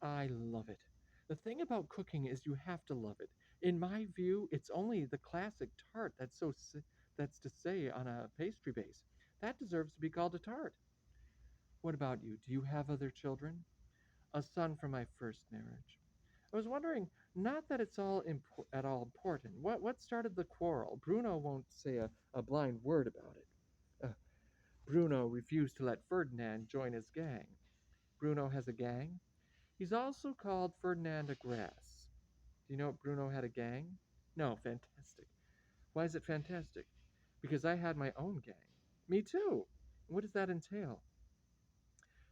I love it. The thing about cooking is you have to love it. In my view, it's only the classic tart that's to say on a pastry base. That deserves to be called a tart. What about you? Do you have other children? A son from my first marriage. I was wondering, not that it's at all important. What started the quarrel? Bruno won't say a blind word about it. Uh, Bruno refused to let Ferdinand join his gang. Bruno has a gang? He's also called Ferdinand a Grass. Do you know Bruno had a gang? No, fantastic. Why is it fantastic? Because I had my own gang. Me too. What does that entail?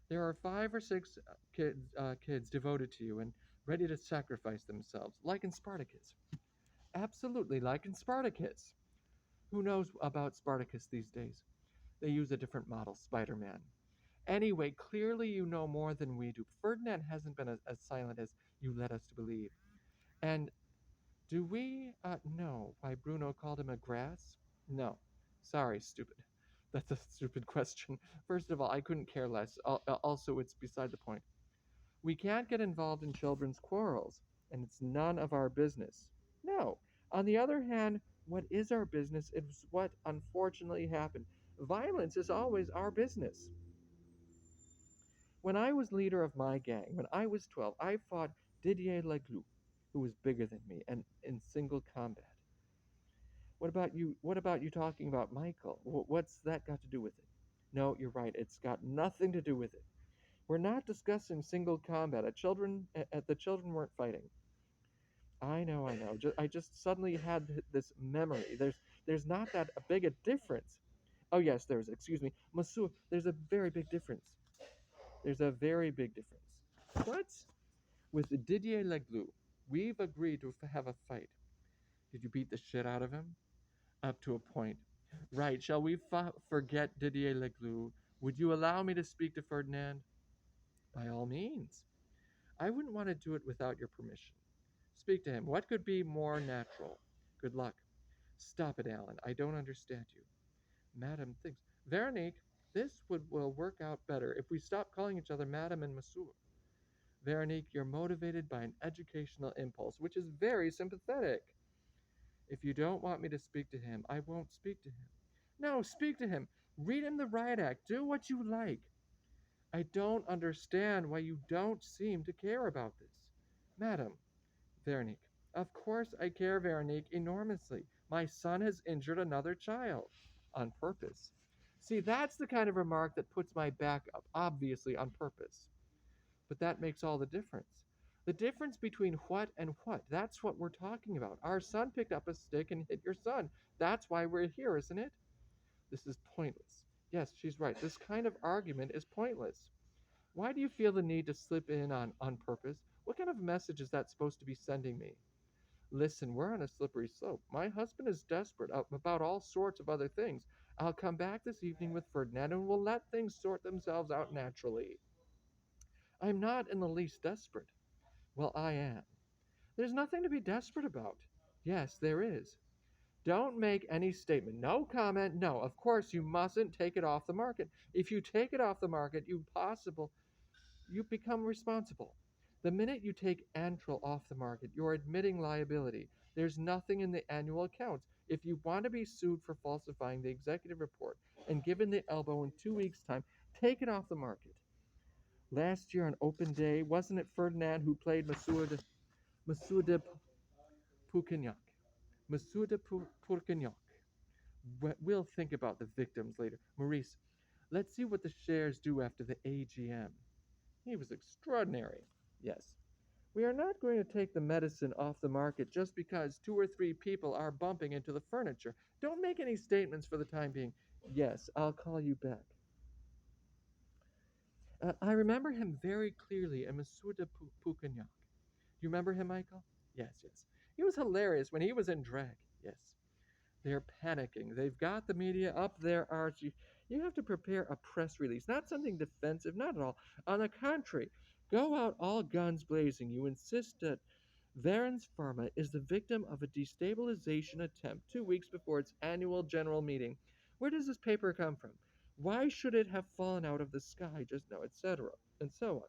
There are 5 or 6 kids devoted to you and ready to sacrifice themselves, like in Spartacus. Absolutely, like in Spartacus. Who knows about Spartacus these days? They use a different model, Spider Man. Anyway, clearly you know more than we do. Ferdinand hasn't been as silent as you led us to believe. And do we know why Bruno called him a grass? No. Sorry, stupid. That's a stupid question. First of all, I couldn't care less. Also, it's beside the point. We can't get involved in children's quarrels, and it's none of our business. No. On the other hand, what is our business is what unfortunately happened. Violence is always our business. When I was leader of my gang, when I was 12, I fought Didier Leglou, who was bigger than me, and in single combat. What about you? What about you talking about Michael? What's that got to do with it? No, you're right. It's got nothing to do with it. We're not discussing single combat. The children weren't fighting. I know, I know. I just suddenly had this memory. There's not that big a difference. Oh yes, there's. Excuse me, Monsieur. There's a very big difference. There's a very big difference. What? With Didier Leglou, we've agreed to have a fight. Did you beat the shit out of him? Up to a point. Right. Shall we forget Didier Leglou? Would you allow me to speak to Ferdinand? By all means. I wouldn't want to do it without your permission. Speak to him. What could be more natural? Good luck. Stop it, Alan. I don't understand you. Madam thinks. Veronique, will work out better if we stop calling each other Madam and Monsieur. Veronique, you're motivated by an educational impulse, which is very sympathetic. If you don't want me to speak to him, I won't speak to him. No, speak to him. Read him the riot act. Do what you like. I don't understand why you don't seem to care about this. Madam, Veronique. Of course I care, Veronique, enormously. My son has injured another child. On purpose. See, that's the kind of remark that puts my back up, obviously on purpose. But that makes all the difference. The difference between what and what, that's what we're talking about. Our son picked up a stick and hit your son. That's why we're here, isn't it? This is pointless. Yes, she's right. This kind of argument is pointless. Why do you feel the need to slip in on purpose? What kind of message is that supposed to be sending me? Listen, we're on a slippery slope. My husband is desperate about all sorts of other things. I'll come back this evening with Ferdinand and we'll let things sort themselves out naturally. I'm not in the least desperate. Well, I am. There's nothing to be desperate about. Yes, there is. Don't make any statement. No comment. No, of course you mustn't take it off the market. If you take it off the market, you become responsible. The minute you take Antril off the market, you're admitting liability. There's nothing in the annual accounts. If you want to be sued for falsifying the executive report and given the elbow in 2 weeks' time, take it off the market. Last year on open day, wasn't it Ferdinand who played Monsieur de Pouquignac? Monsieur de Pourquignac. We'll think about the victims later. Maurice, let's see what the shares do after the AGM. He was extraordinary. Yes. We are not going to take the medicine off the market just because 2 or 3 people are bumping into the furniture. Don't make any statements for the time being. Yes, I'll call you back. I remember him very clearly, a Monsieur de Pouquignac. Do you remember him, Michael? Yes, yes. He was hilarious when he was in drag. Yes. They're panicking. They've got the media up their arse. You have to prepare a press release, not something defensive, not at all. On the contrary, go out all guns blazing. You insist that Varens Pharma is the victim of a destabilization attempt 2 weeks before its annual general meeting. Where does this paper come from? Why should it have fallen out of the sky just now, etc., and so on?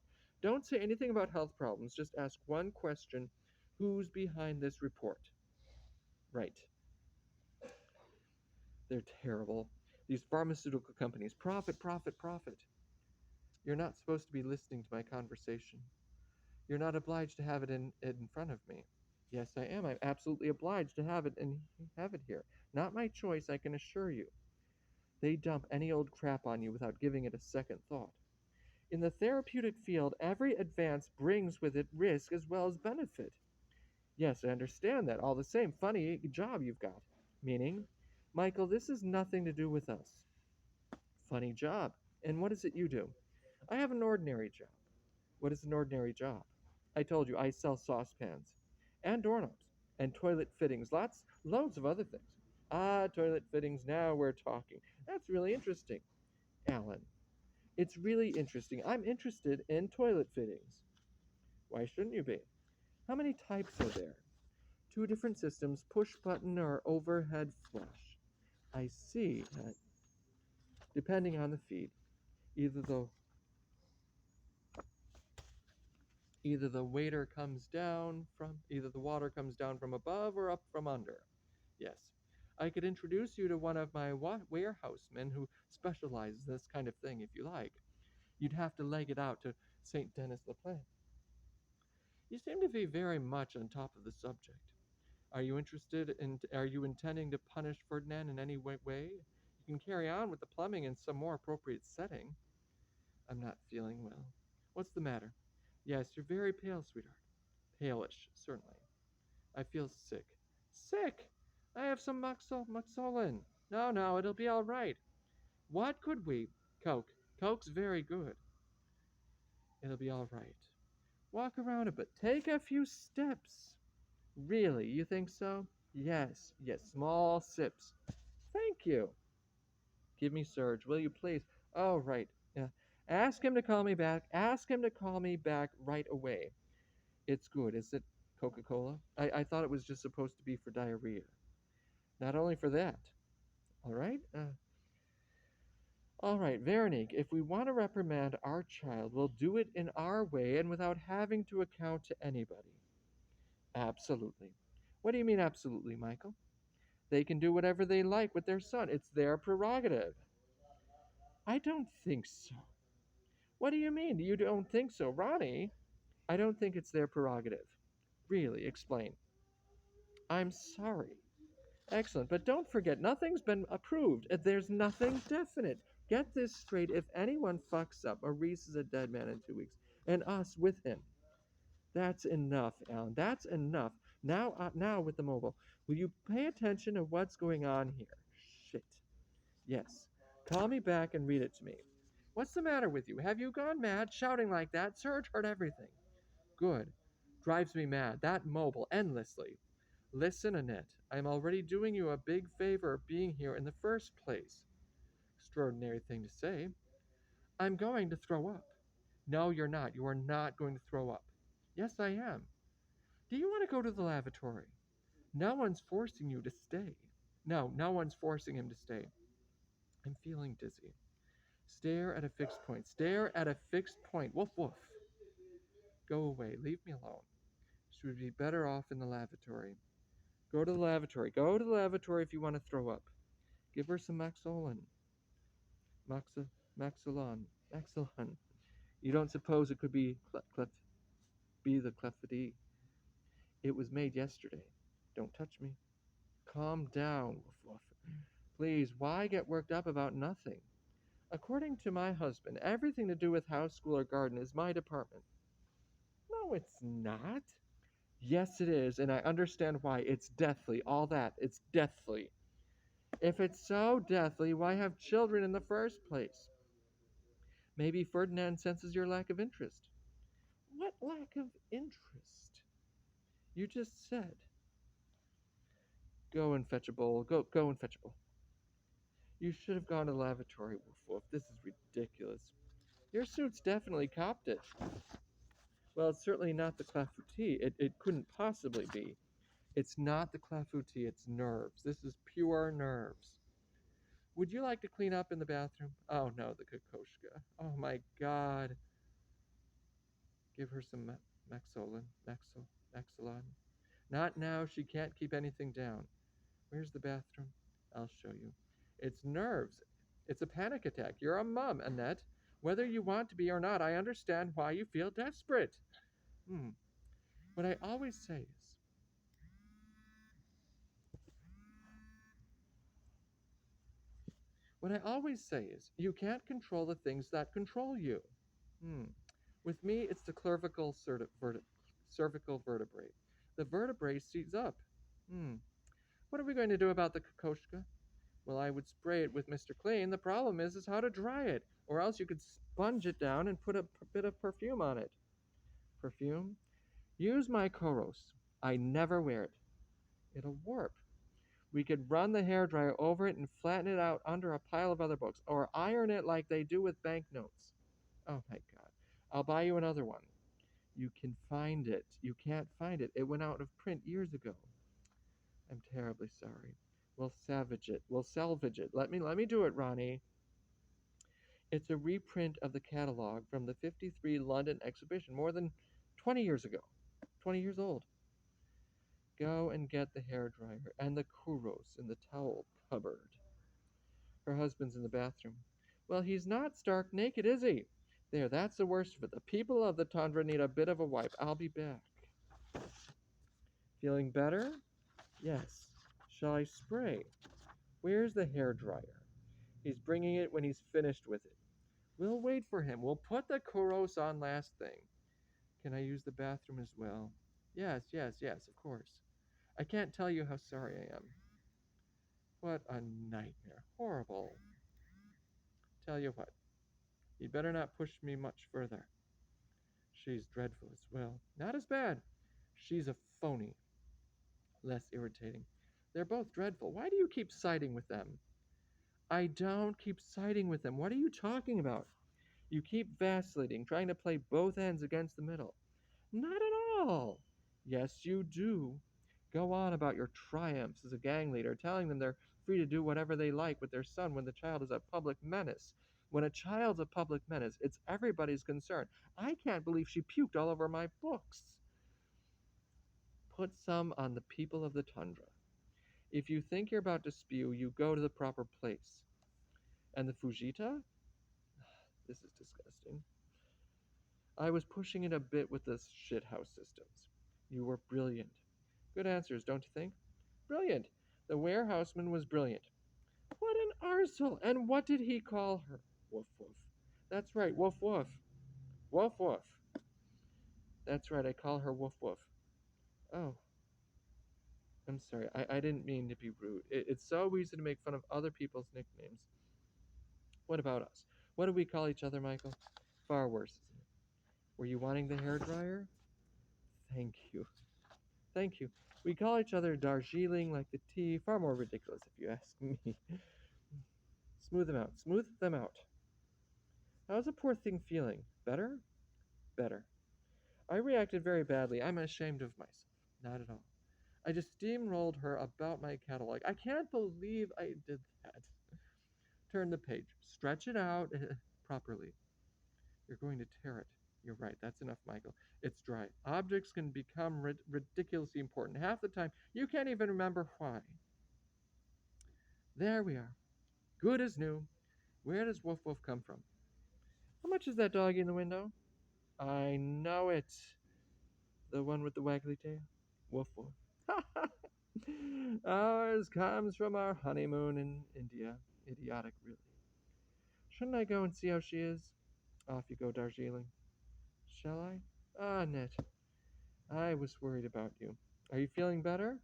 Don't say anything about health problems. Just ask one question. Who's behind this report? Right. They're terrible. These pharmaceutical companies. Profit, profit, profit. You're not supposed to be listening to my conversation. You're not obliged to have it in front of me. Yes, I am. I'm absolutely obliged to have it here. Not my choice, I can assure you. They dump any old crap on you without giving it a second thought. In the therapeutic field, every advance brings with it risk as well as benefit. Yes, I understand that. All the same, funny job you've got. Meaning, Michael, this has nothing to do with us. Funny job. And what is it you do? I have an ordinary job. What is an ordinary job? I told you, I sell saucepans and doorknobs and toilet fittings, loads of other things. Ah, toilet fittings, now we're talking. That's really interesting, Alan. It's really interesting. I'm interested in toilet fittings. Why shouldn't you be? How many types are there? Two different systems, push button or overhead flush. I see. Depending on the feed, either the either the water comes down from above or up from under. Yes. I could introduce you to one of my warehousemen who specializes in this kind of thing if you like. You'd have to leg it out to St. Denis Le Plain. You seem to be very much on top of the subject. Are you intending to punish Ferdinand in any way? You can carry on with the plumbing in some more appropriate setting. I'm not feeling well. What's the matter? Yes, you're very pale, sweetheart. Palish, certainly. I feel sick. Sick? I have some Muxolin. No, no, it'll be all right. What could we? Coke. Coke's very good. It'll be all right. Walk around a bit. Take a few steps. Really, you think so? Yes, yes, small sips. Thank you. Give me Serge, will you please? Oh, right. Yeah. Ask him to call me back. Ask him to call me back right away. It's good. Is it Coca Cola? I thought it was just supposed to be for diarrhea. Not only for that. All right? All right, Veronique, if we want to reprimand our child, we'll do it in our way and without having to account to anybody. Absolutely. What do you mean, absolutely, Michael? They can do whatever they like with their son. It's their prerogative. I don't think so. What do you mean? You don't think so, Ronnie? I don't think it's their prerogative. Really, explain. I'm sorry. Excellent, but don't forget, nothing's been approved. There's nothing definite. Get this straight. If anyone fucks up, Maurice is a dead man in 2 weeks, and us with him. That's enough, Alan. That's enough. Now with the mobile. Will you pay attention to what's going on here? Shit. Yes. Call me back and read it to me. What's the matter with you? Have you gone mad shouting like that? Surge heard everything. Good. Drives me mad. That mobile, endlessly. Listen, Annette. I'm already doing you a big favor of being here in the first place. Extraordinary thing to say. I'm going to throw up. No, you're not. You are not going to throw up. Yes, I am. Do you want to go to the lavatory? No one's forcing you to stay. No, no one's forcing him to stay. I'm feeling dizzy. Stare at a fixed point. Stare at a fixed point. Woof woof. Go away. Leave me alone. She would be better off in the lavatory. Go to the lavatory. Go to the lavatory if you want to throw up. Give her some Maxolin. Maxolon. Maxolon. You don't suppose it could be the clefidie? It was made yesterday. Don't touch me. Calm down. Woof woof. Please, why get worked up about nothing? According to my husband, everything to do with house, school, or garden is my department. No, it's not. Yes, it is, and I understand why. It's deathly. All that. It's deathly. If it's so deathly, why have children in the first place? Maybe Ferdinand senses your lack of interest. What lack of interest? You just said. Go and fetch a bowl. Go and fetch a bowl. You should have gone to the lavatory, woof woof. This is ridiculous. Your suit's definitely copped it. Well, it's certainly not the clafoutis. It couldn't possibly be. It's not the clafoutis, it's nerves. This is pure nerves. Would you like to clean up in the bathroom? Oh no, the kokoschka. Oh my god. Give her some Maxolin. Maxolon. Not now. She can't keep anything down. Where's the bathroom? I'll show you. It's nerves. It's a panic attack. You're a mom, Annette. Whether you want to be or not, I understand why you feel desperate. Hmm. What I always say is, what I always say is, you can't control the things that control you. Hmm. With me, it's the cervical vertebrae. The vertebrae sees up. Hmm. What are we going to do about the kokoschka? Well, I would spray it with Mr. Clean. The problem is how to dry it, or else you could sponge it down and put a bit of perfume on it. Perfume? Use my Koros. I never wear it. It'll warp. We could run the hairdryer over it and flatten it out under a pile of other books, or iron it like they do with banknotes. Oh my god. I'll buy you another one. You can find it. You can't find it. It went out of print years ago. I'm terribly sorry. We'll salvage it. We'll salvage it. Let me do it, Ronnie. It's a reprint of the catalog from the 53 London exhibition more than 20 years ago. 20 years old. Go and get the hairdryer and the kuros in the towel cupboard. Her husband's in the bathroom. Well, he's not stark naked, is he? There, that's the worst of it. The people of the tundra need a bit of a wipe. I'll be back. Feeling better? Yes. Shall I spray? Where's the hairdryer? He's bringing it when he's finished with it. We'll wait for him. We'll put the kuros on last thing. Can I use the bathroom as well? Yes, yes, yes, of course. I can't tell you how sorry I am. What a nightmare. Horrible. Tell you what, you'd better not push me much further. She's dreadful as well. Not as bad. She's a phony. Less irritating. They're both dreadful. Why do you keep siding with them? I don't keep siding with them. What are you talking about? You keep vacillating, trying to play both ends against the middle. Not at all. Yes, you do. Go on about your triumphs as a gang leader, telling them they're free to do whatever they like with their son when the child is a public menace. When a child's a public menace, it's everybody's concern. I can't believe she puked all over my books. Put some on the people of the tundra. If you think you're about to spew, you go to the proper place. And the Fujita? This is disgusting. I was pushing it a bit with the shithouse systems. You were brilliant. Good answers, don't you think? Brilliant. The warehouseman was brilliant. What an arsehole! And what did he call her? Woof woof. That's right, woof woof. Woof woof. That's right, I call her woof woof. Oh, I'm sorry. I didn't mean to be rude. It's so easy to make fun of other people's nicknames. What about us? What do we call each other, Michael? Far worse, isn't it? Were you wanting the hairdryer? Thank you. Thank you. We call each other Darjeeling like the tea. Far more ridiculous, if you ask me. Smooth them out. Smooth them out. How's the poor thing feeling? Better? Better. I reacted very badly. I'm ashamed of myself. Not at all. I just steamrolled her about my catalog. I can't believe I did that. Turn the page. Stretch it out properly. You're going to tear it. You're right. That's enough, Michael. It's dry. Objects can become ridiculously important. Half the time, you can't even remember why. There we are. Good as new. Where does Woof Woof come from? How much is that doggy in the window? I know it. The one with the waggly tail? Woof Woof. Ours comes from our honeymoon in India. Idiotic, really. Shouldn't I go and see how she is? Off you go, Darjeeling. Shall I? Ah, Ned. I was worried about you. Are you feeling better?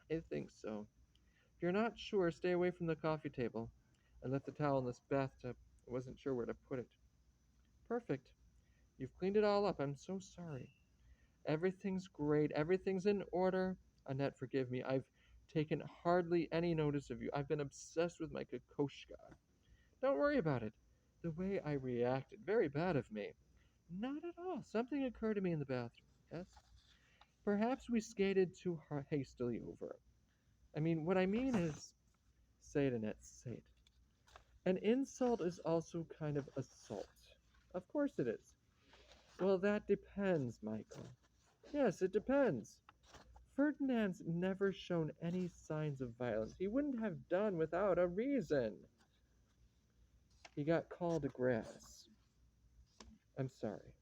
I think so. If you're not sure, stay away from the coffee table. I left the towel in this bathtub. I wasn't sure where to put it. Perfect. You've cleaned it all up. I'm so sorry. Everything's great. Everything's in order. Annette, forgive me. I've taken hardly any notice of you. I've been obsessed with my kokoschka. Don't worry about it. The way I reacted, very bad of me. Not at all. Something occurred to me in the bathroom. Yes? Perhaps we skated too hastily over. What I mean is, say it, Annette, say it. An insult is also kind of assault. Of course it is. Well, that depends, Michael. Yes, it depends. Ferdinand's never shown any signs of violence. He wouldn't have done without a reason. He got called a grass. I'm sorry.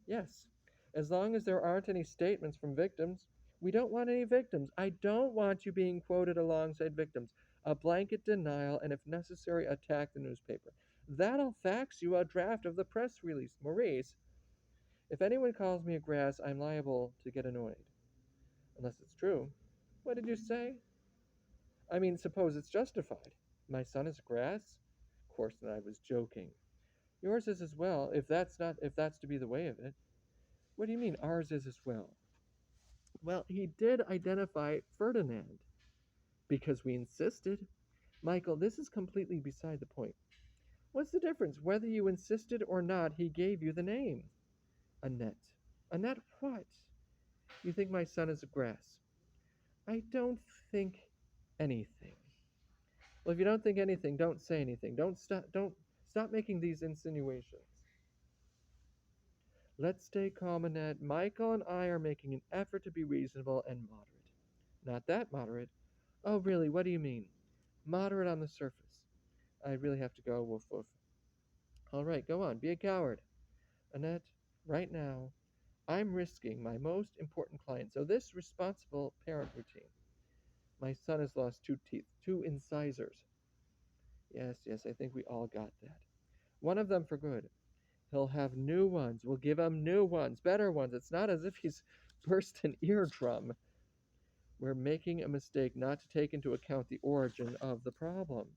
Yes, as long as there aren't any statements from victims. We don't want any victims. I don't want you being quoted alongside victims. A blanket denial, and if necessary, attack the newspaper. That'll fax you a draft of the press release. Maurice, if anyone calls me a grass, I'm liable to get annoyed. Unless it's true. What did you say? I mean, suppose it's justified. My son is grass? Of course, I was joking. Yours is as well, if that's to be the way of it. What do you mean ours is as well? Well, he did identify Ferdinand because we insisted. Michael, this is completely beside the point. What's the difference? Whether you insisted or not, he gave you the name. Annette. Annette what? You think my son is a grass? I don't think anything. Well, if you don't think anything, don't say anything. Don't stop making these insinuations. Let's stay calm, Annette. Michael and I are making an effort to be reasonable and moderate. Not that moderate. Oh, really? What do you mean? Moderate on the surface. I really have to go. Woof woof. All right, go on. Be a coward. Annette, right now, I'm risking my most important client. So, this responsible parent routine. My son has lost 2 teeth, 2 incisors. Yes, yes, I think we all got that. One of them for good. He'll have new ones. We'll give him new ones, better ones. It's not as if he's burst an eardrum. We're making a mistake not to take into account the origin of the problem.